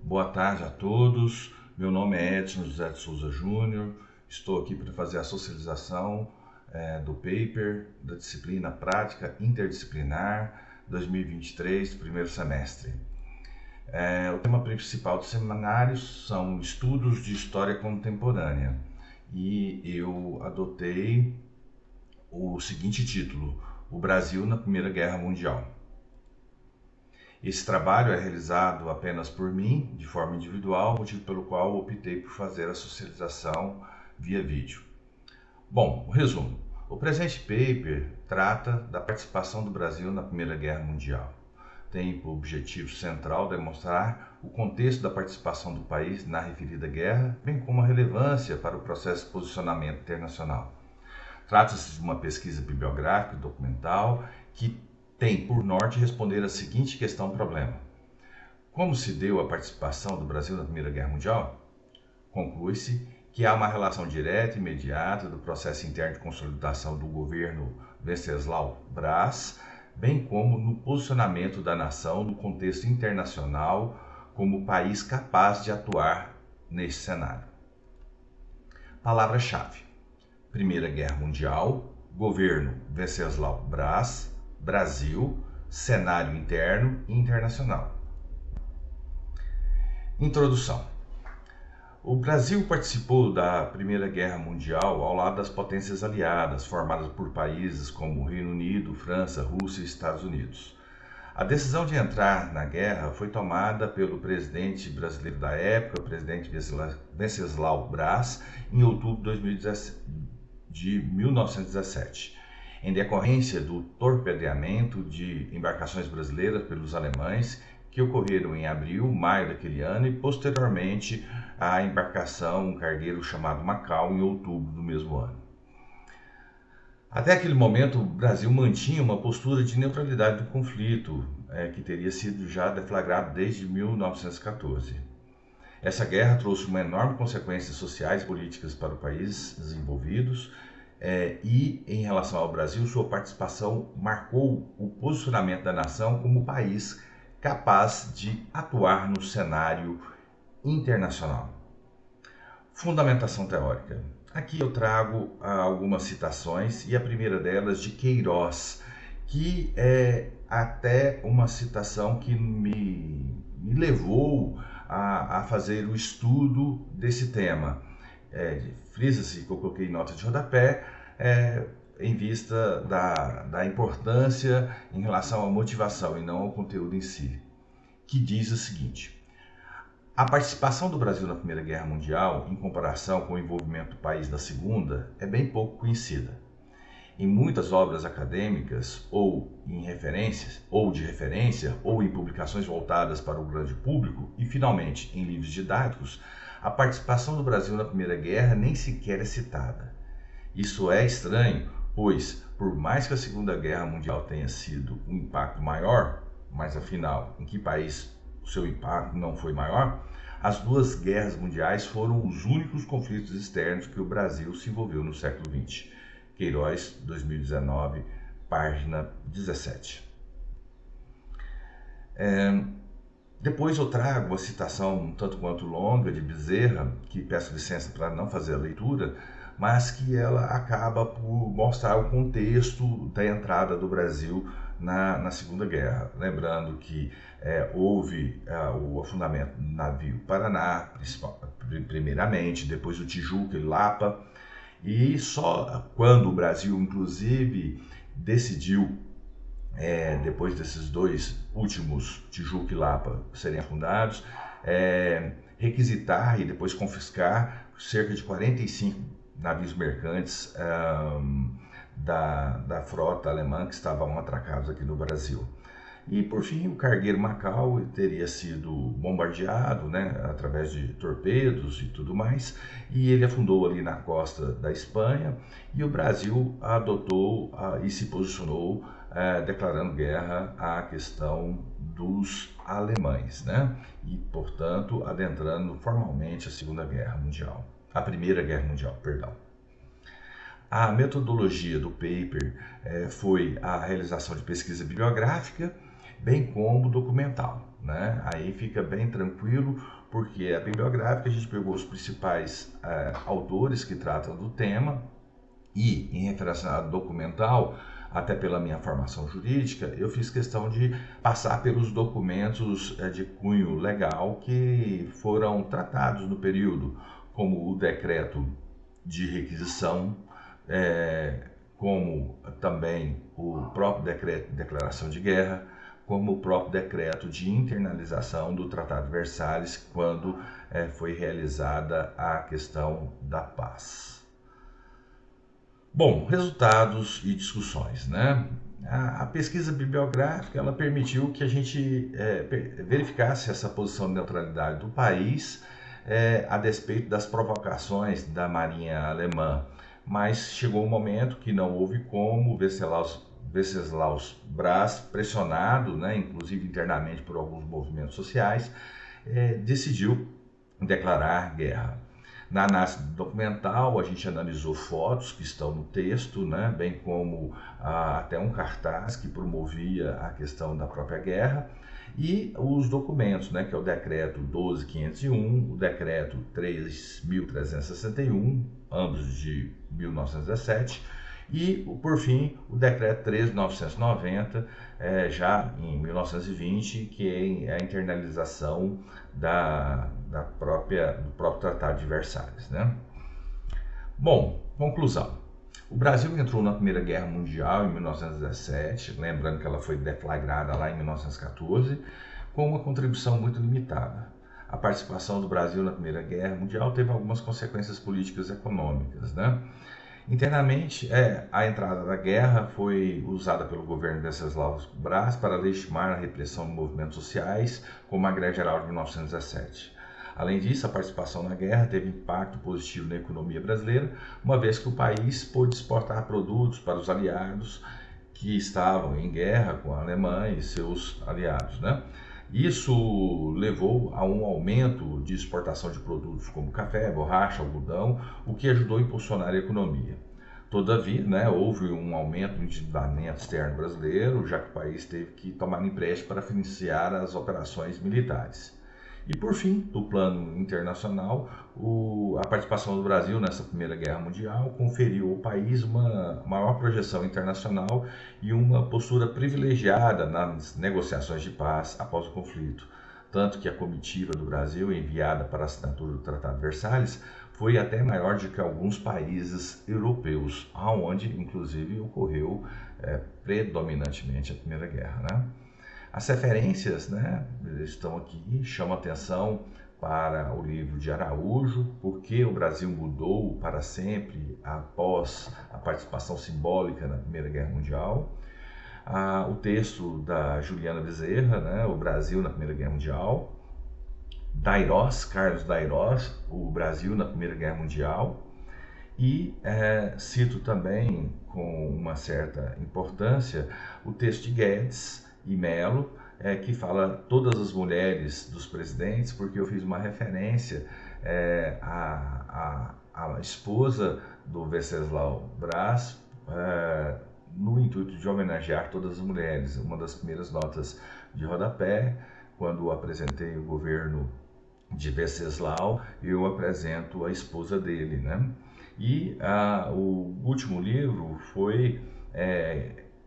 Boa tarde a todos. Meu nome é Edson José de Souza Júnior. Estou aqui para fazer a socialização do paper da disciplina Prática Interdisciplinar 2023, primeiro semestre. O tema principal do seminário são estudos de história contemporânea e eu adotei o seguinte título: O Brasil na Primeira Guerra Mundial. Esse trabalho é realizado apenas por mim, de forma individual, motivo pelo qual optei por fazer a socialização via vídeo. Bom, o resumo. O presente paper trata da participação do Brasil na Primeira Guerra Mundial. Tem por objetivo central demonstrar o contexto da participação do país na referida guerra, bem como a relevância para o processo de posicionamento internacional. Trata-se de uma pesquisa bibliográfica e documental que tem por norte responder a seguinte questão-problema: como se deu a participação do Brasil na Primeira Guerra Mundial? Conclui-se que há uma relação direta e imediata do processo interno de consolidação do governo Venceslau Braz, bem como no posicionamento da nação no contexto internacional como país capaz de atuar neste cenário. Palavra-chave: Primeira Guerra Mundial, governo Venceslau Braz, Brasil, cenário interno e internacional. Introdução. O Brasil participou da Primeira Guerra Mundial ao lado das potências aliadas, formadas por países como Reino Unido, França, Rússia e Estados Unidos. A decisão de entrar na guerra foi tomada pelo presidente brasileiro da época, o presidente Venceslau Braz, em outubro de 1917. Em decorrência do torpedeamento de embarcações brasileiras pelos alemães, que ocorreram em abril, maio daquele ano, e posteriormente a embarcação, um cargueiro chamado Macau, em outubro do mesmo ano. Até aquele momento, o Brasil mantinha uma postura de neutralidade do conflito, que teria sido já deflagrado desde 1914. Essa guerra trouxe uma enorme consequências sociais e políticas para os países desenvolvidos, e em relação ao Brasil, sua participação marcou o posicionamento da nação como país capaz de atuar no cenário internacional. Fundamentação teórica. Aqui eu trago algumas citações, e a primeira delas de Queiroz, que é até uma citação que me levou a fazer o estudo desse tema. Frisa-se que eu coloquei nota de rodapé, em vista da importância em relação à motivação e não ao conteúdo em si, que diz o seguinte: a participação do Brasil na Primeira Guerra Mundial, em comparação com o envolvimento do país na Segunda, é bem pouco conhecida. Em muitas obras acadêmicas, ou de referência, ou em publicações voltadas para o grande público, e finalmente em livros didáticos, a participação do Brasil na Primeira Guerra nem sequer é citada. Isso é estranho, pois, por mais que a Segunda Guerra Mundial tenha sido um impacto maior, mas afinal, em que país o seu impacto não foi maior, as duas guerras mundiais foram os únicos conflitos externos que o Brasil se envolveu no século XX. Queiroz, 2019, página 17. Depois eu trago uma citação um tanto quanto longa de Bezerra, que peço licença para não fazer a leitura, mas que ela acaba por mostrar o contexto da entrada do Brasil na Segunda Guerra. Lembrando que houve o afundamento do navio Paraná, primeiramente, depois o Tijuca e Lapa, e só quando o Brasil, inclusive, decidiu, depois desses dois últimos, Tijuca e Lapa, serem afundados, requisitar e depois confiscar cerca de 45 navios mercantes da frota alemã que estavam atracados aqui no Brasil. E, por fim, o cargueiro Macau teria sido bombardeado, através de torpedos e tudo mais, e ele afundou ali na costa da Espanha, e o Brasil adotou e se posicionou declarando guerra à questão dos alemães, e, portanto, adentrando formalmente a Segunda Guerra Mundial. A Primeira Guerra Mundial, perdão. A metodologia do paper foi a realização de pesquisa bibliográfica, bem como documental, né? Aí fica bem tranquilo, porque a bibliográfica a gente pegou os principais autores que tratam do tema, e em referência a documental, até pela minha formação jurídica, eu fiz questão de passar pelos documentos de cunho legal que foram tratados no período, como o decreto de requisição, como também o próprio decreto de declaração de guerra, como o próprio decreto de internalização do Tratado de Versalhes, quando foi realizada a questão da paz. Bom, resultados e discussões, né? A pesquisa bibliográfica ela permitiu que a gente verificasse essa posição de neutralidade do país a despeito das provocações da Marinha Alemã, mas chegou um momento que não houve como Wenceslaus Brás, pressionado, né, inclusive internamente por alguns movimentos sociais, decidiu declarar guerra. Na análise documental, a gente analisou fotos que estão no texto, né, bem como até um cartaz que promovia a questão da própria guerra, e os documentos, né, que é o decreto 12.501, o decreto 3.361, ambos de 1917, e, por fim, o decreto 13.990, já em 1920, que é a internalização do próprio Tratado de Versalhes, né? Bom, conclusão. O Brasil entrou na Primeira Guerra Mundial em 1917, lembrando que ela foi deflagrada lá em 1914, com uma contribuição muito limitada. A participação do Brasil na Primeira Guerra Mundial teve algumas consequências políticas e econômicas, né? Internamente, a entrada da guerra foi usada pelo governo de Wenceslaus Brás para legitimar a repressão de movimentos sociais, como a Greve Geral de 1917. Além disso, a participação na guerra teve impacto positivo na economia brasileira, uma vez que o país pôde exportar produtos para os aliados que estavam em guerra com a Alemanha e seus aliados, né? Isso levou a um aumento de exportação de produtos como café, borracha, algodão, o que ajudou a impulsionar a economia. Todavia, né, houve um aumento do endividamento externo brasileiro, já que o país teve que tomar empréstimo para financiar as operações militares. E por fim, no plano internacional, a participação do Brasil nessa Primeira Guerra Mundial conferiu ao país uma maior projeção internacional e uma postura privilegiada nas negociações de paz após o conflito. Tanto que a comitiva do Brasil, enviada para a assinatura do Tratado de Versalhes, foi até maior do que alguns países europeus, onde inclusive ocorreu predominantemente a Primeira Guerra, né? As referências, né, estão aqui, chamam atenção para o livro de Araújo, Porque o Brasil Mudou para Sempre após a participação simbólica na Primeira Guerra Mundial. O texto da Juliana Bezerra, né, O Brasil na Primeira Guerra Mundial. Carlos Dairós, O Brasil na Primeira Guerra Mundial. E cito também, com uma certa importância, o texto de Guedes e Melo, que fala todas as mulheres dos presidentes, porque eu fiz uma referência à esposa do Wenceslaus Brás, no intuito de homenagear todas as mulheres. Uma das primeiras notas de rodapé, quando apresentei o governo de Venceslau, eu apresento a esposa dele, né? E o último livro foi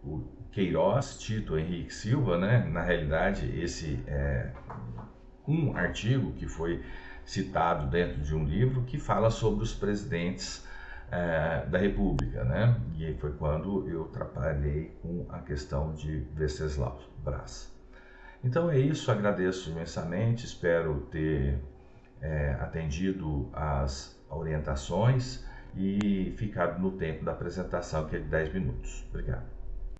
o Queiroz, Tito Henrique Silva, né? Na realidade, esse é um artigo que foi citado dentro de um livro que fala sobre os presidentes da República, né? E foi quando eu trabalhei com a questão de Venceslau Brás. Então é isso, agradeço imensamente, espero ter atendido às orientações e ficado no tempo da apresentação, que é de 10 minutos. Obrigado.